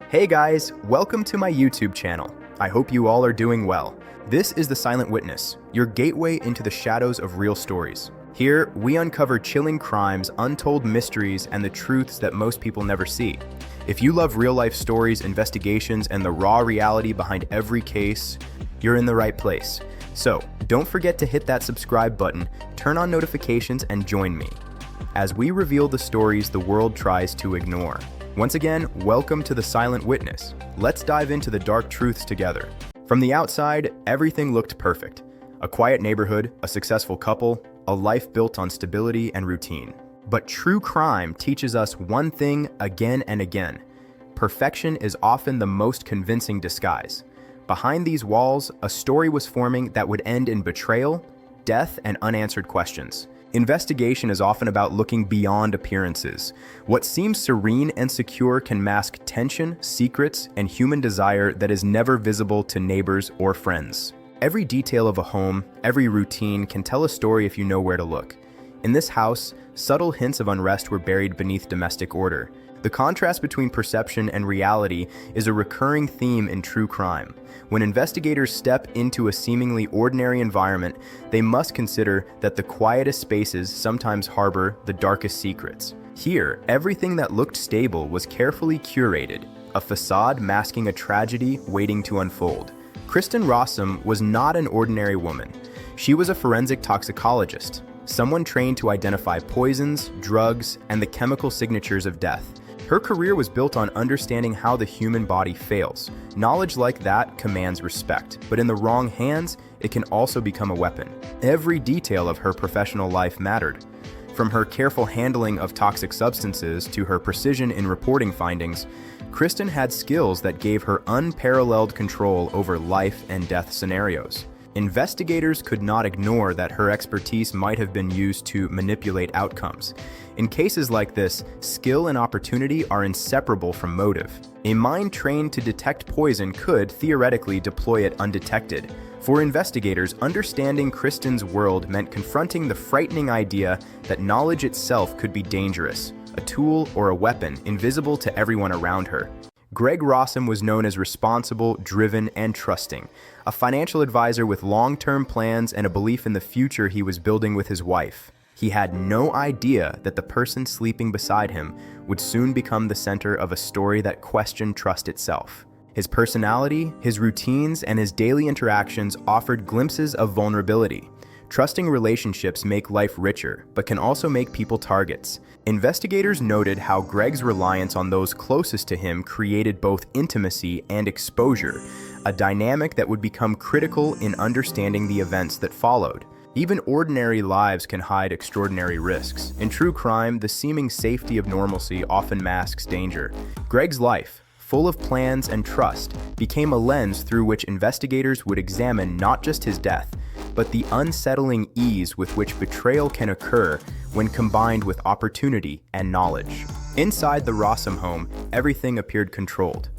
Hey guys, welcome to my YouTube channel. I hope you all are doing well. This is The Silent Witness, your gateway into the shadows of real stories. Here, we uncover chilling crimes, untold mysteries, and the truths that most people never see. If you love real-life stories, investigations, and the raw reality behind every case, you're in the right place. So, don't forget to hit that subscribe button, turn on notifications, and join me as we reveal the stories the world tries to ignore. Once again, welcome to The Silent Witness. Let's dive into the dark truths together. From the outside, everything looked perfect. A quiet neighborhood, a successful couple, a life built on stability and routine. But true crime teaches us one thing again and again. Perfection is often the most convincing disguise. Behind these walls, a story was forming that would end in betrayal, death, and unanswered questions. Investigation is often about looking beyond appearances. What seems serene and secure can mask tension, secrets, and human desire that is never visible to neighbors or friends. Every detail of a home, every routine can tell a story if you know where to look. In this house, subtle hints of unrest were buried beneath domestic order. The contrast between perception and reality is a recurring theme in true crime. When investigators step into a seemingly ordinary environment, they must consider that the quietest spaces sometimes harbor the darkest secrets. Here, everything that looked stable was carefully curated, a facade masking a tragedy waiting to unfold. Kristin Rossum was not an ordinary woman. She was a forensic toxicologist, someone trained to identify poisons, drugs, and the chemical signatures of death. Her career was built on understanding how the human body fails. Knowledge like that commands respect, but in the wrong hands, it can also become a weapon. Every detail of her professional life mattered. From her careful handling of toxic substances to her precision in reporting findings, Kristin had skills that gave her unparalleled control over life and death scenarios. Investigators could not ignore that her expertise might have been used to manipulate outcomes. In cases like this, skill and opportunity are inseparable from motive. A mind trained to detect poison could, theoretically, deploy it undetected. For investigators, understanding Kristin's world meant confronting the frightening idea that knowledge itself could be dangerous, a tool or a weapon invisible to everyone around her. Greg Rossum was known as responsible, driven, and trusting, a financial advisor with long-term plans and a belief in the future he was building with his wife. He had no idea that the person sleeping beside him would soon become the center of a story that questioned trust itself. His personality, his routines, and his daily interactions offered glimpses of vulnerability. Trusting relationships make life richer, but can also make people targets. Investigators noted how Greg's reliance on those closest to him created both intimacy and exposure, a dynamic that would become critical in understanding the events that followed. Even ordinary lives can hide extraordinary risks. In true crime, the seeming safety of normalcy often masks danger. Greg's life, full of plans and trust, became a lens through which investigators would examine not just his death, but the unsettling ease with which betrayal can occur when combined with opportunity and knowledge. Inside the Rossum home, everything appeared controlled,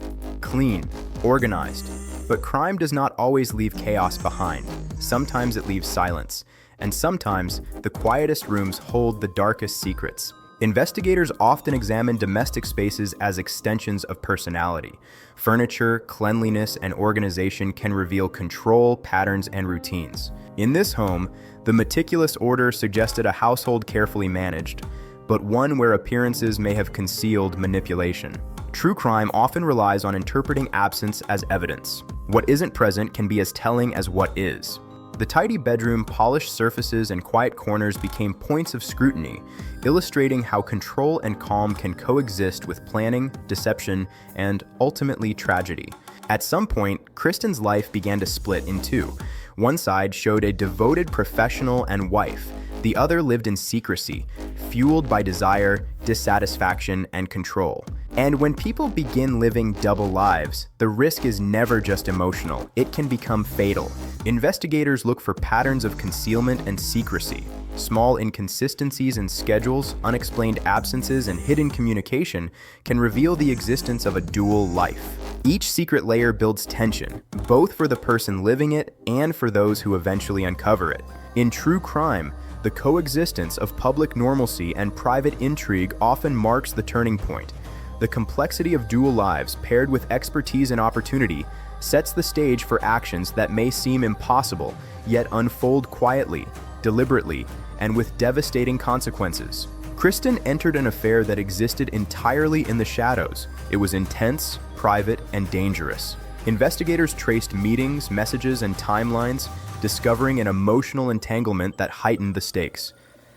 clean, organized. But crime does not always leave chaos behind. Sometimes it leaves silence, and sometimes the quietest rooms hold the darkest secrets. Investigators often examine domestic spaces as extensions of personality. Furniture, cleanliness, and organization can reveal control, patterns, and routines. In this home, the meticulous order suggested a household carefully managed, but one where appearances may have concealed manipulation. True crime often relies on interpreting absence as evidence. What isn't present can be as telling as what is. The tidy bedroom, polished surfaces, and quiet corners became points of scrutiny, illustrating how control and calm can coexist with planning, deception, and ultimately tragedy. At some point, Kristin's life began to split in two. One side showed a devoted professional and wife. The other lived in secrecy, fueled by desire, dissatisfaction, and control. And when people begin living double lives, the risk is never just emotional, it can become fatal. Investigators look for patterns of concealment and secrecy. Small inconsistencies in schedules, unexplained absences, and hidden communication can reveal the existence of a dual life. Each secret layer builds tension, both for the person living it and for those who eventually uncover it. In true crime, the coexistence of public normalcy and private intrigue often marks the turning point. The complexity of dual lives paired with expertise and opportunity sets the stage for actions that may seem impossible, yet unfold quietly, deliberately, and with devastating consequences. Kristin entered an affair that existed entirely in the shadows. It was intense, private, and dangerous. Investigators traced meetings, messages, and timelines, discovering an emotional entanglement that heightened the stakes.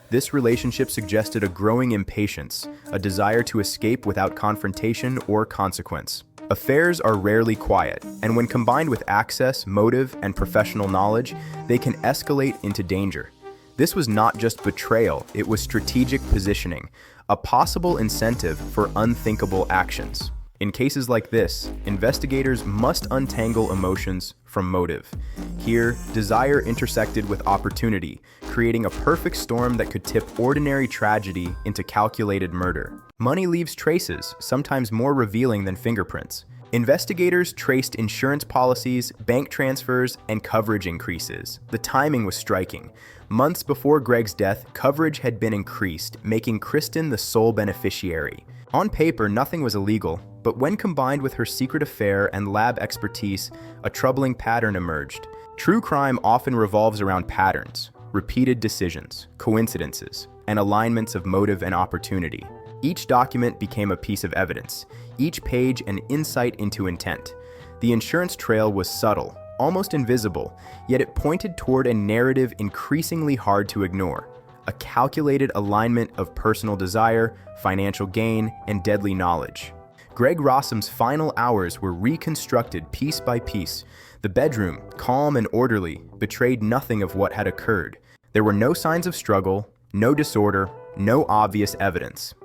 This relationship suggested a growing impatience, a desire to escape without confrontation or consequence. Affairs are rarely quiet, and when combined with access, motive, and professional knowledge, they can escalate into danger. This was not just betrayal, it was strategic positioning, a possible incentive for unthinkable actions. In cases like this, investigators must untangle emotions from motive. Here, desire intersected with opportunity, creating a perfect storm that could tip ordinary tragedy into calculated murder. Money leaves traces, sometimes more revealing than fingerprints. Investigators traced insurance policies, bank transfers, and coverage increases. The timing was striking. Months before Greg's death, coverage had been increased, making Kristin the sole beneficiary. On paper, nothing was illegal, but when combined with her secret affair and lab expertise, a troubling pattern emerged. True crime often revolves around patterns, repeated decisions, coincidences, and alignments of motive and opportunity. Each document became a piece of evidence, each page an insight into intent. The insurance trail was subtle, almost invisible, yet it pointed toward a narrative increasingly hard to ignore. A calculated alignment of personal desire, financial gain, and deadly knowledge. Greg Rossum's final hours were reconstructed piece by piece. The bedroom, calm and orderly, betrayed nothing of what had occurred. There were no signs of struggle, no disorder, no obvious evidence.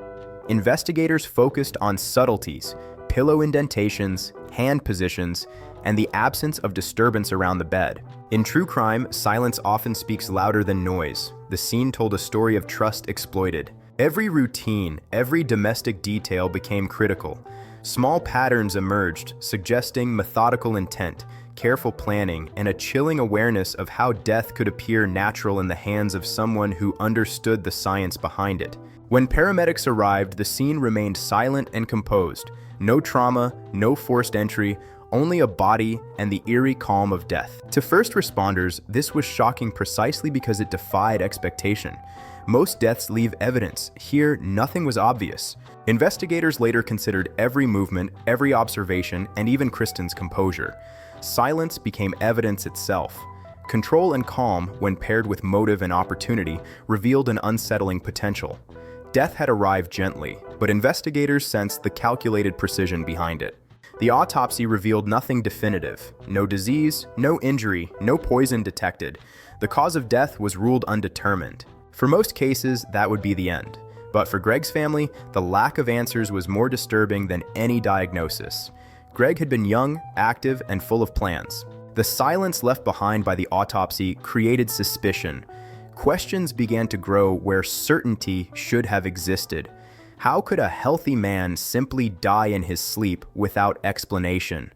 Investigators focused on subtleties, pillow indentations, hand positions, and the absence of disturbance around the bed. In true crime, silence often speaks louder than noise. The scene told a story of trust exploited. Every routine, every domestic detail became critical. Small patterns emerged, suggesting methodical intent, careful planning, and a chilling awareness of how death could appear natural in the hands of someone who understood the science behind it. When paramedics arrived, the scene remained silent and composed. No trauma, no forced entry, only a body and the eerie calm of death. To first responders, this was shocking precisely because it defied expectation. Most deaths leave evidence. Here, nothing was obvious. Investigators later considered every movement, every observation, and even Kristin's composure. Silence became evidence itself. Control and calm, when paired with motive and opportunity, revealed an unsettling potential. Death had arrived gently, but investigators sensed the calculated precision behind it. The autopsy revealed nothing definitive. No disease, no injury, no poison detected. The cause of death was ruled undetermined. For most cases, that would be the end. But for Greg's family, the lack of answers was more disturbing than any diagnosis. Greg had been young, active, and full of plans. The silence left behind by the autopsy created suspicion. Questions began to grow where certainty should have existed. How could a healthy man simply die in his sleep without explanation?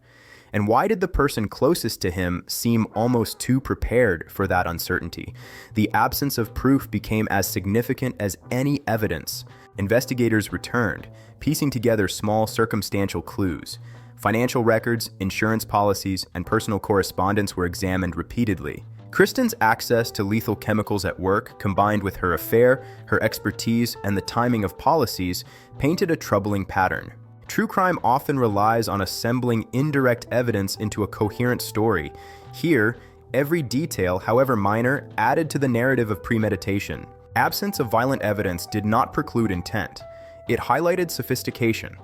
And why did the person closest to him seem almost too prepared for that uncertainty? The absence of proof became as significant as any evidence. Investigators returned, piecing together small circumstantial clues. Financial records, insurance policies, and personal correspondence were examined repeatedly. Kristin's access to lethal chemicals at work, combined with her affair, her expertise, and the timing of policies, painted a troubling pattern. True crime often relies on assembling indirect evidence into a coherent story. Here, every detail, however minor, added to the narrative of premeditation. Absence of violent evidence did not preclude intent. It highlighted sophistication.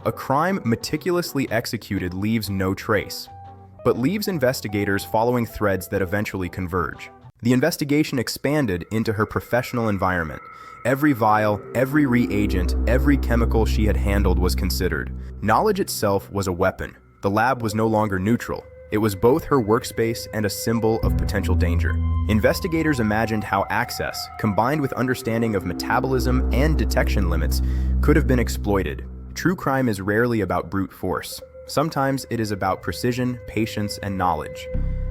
A crime meticulously executed leaves no trace, but leaves investigators following threads that eventually converge. The investigation expanded into her professional environment. Every vial, every reagent, every chemical she had handled was considered. Knowledge itself was a weapon. The lab was no longer neutral. It was both her workspace and a symbol of potential danger. Investigators imagined how access, combined with understanding of metabolism and detection limits, could have been exploited. True crime is rarely about brute force. Sometimes it is about precision, patience, and knowledge.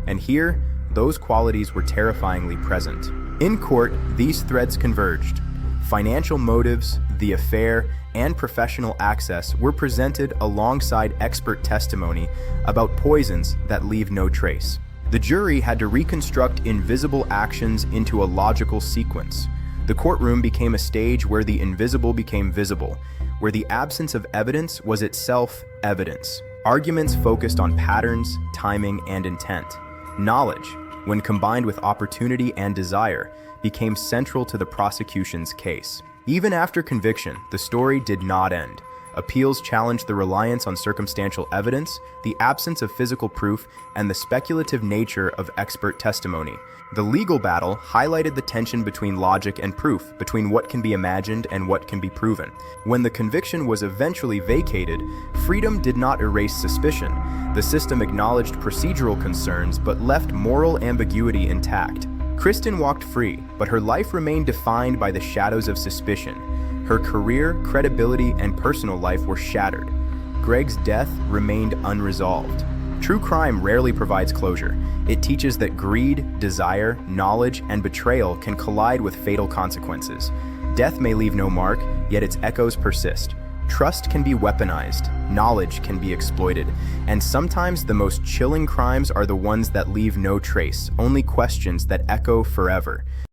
And here, those qualities were terrifyingly present. In court, these threads converged. Financial motives, the affair, and professional access were presented alongside expert testimony about poisons that leave no trace. The jury had to reconstruct invisible actions into a logical sequence. The courtroom became a stage where the invisible became visible, where the absence of evidence was itself evidence. Arguments focused on patterns, timing, and intent. Knowledge, when combined with opportunity and desire, became central to the prosecution's case. Even after conviction, the story did not end. Appeals challenged the reliance on circumstantial evidence, the absence of physical proof, and the speculative nature of expert testimony. The legal battle highlighted the tension between logic and proof, between what can be imagined and what can be proven. When the conviction was eventually vacated, freedom did not erase suspicion. The system acknowledged procedural concerns but left moral ambiguity intact. Kristin walked free, but her life remained defined by the shadows of suspicion. Her career, credibility, and personal life were shattered. Greg's death remained unresolved. True crime rarely provides closure. It teaches that greed, desire, knowledge, and betrayal can collide with fatal consequences. Death may leave no mark, yet its echoes persist. Trust can be weaponized, knowledge can be exploited, and sometimes the most chilling crimes are the ones that leave no trace, only questions that echo forever.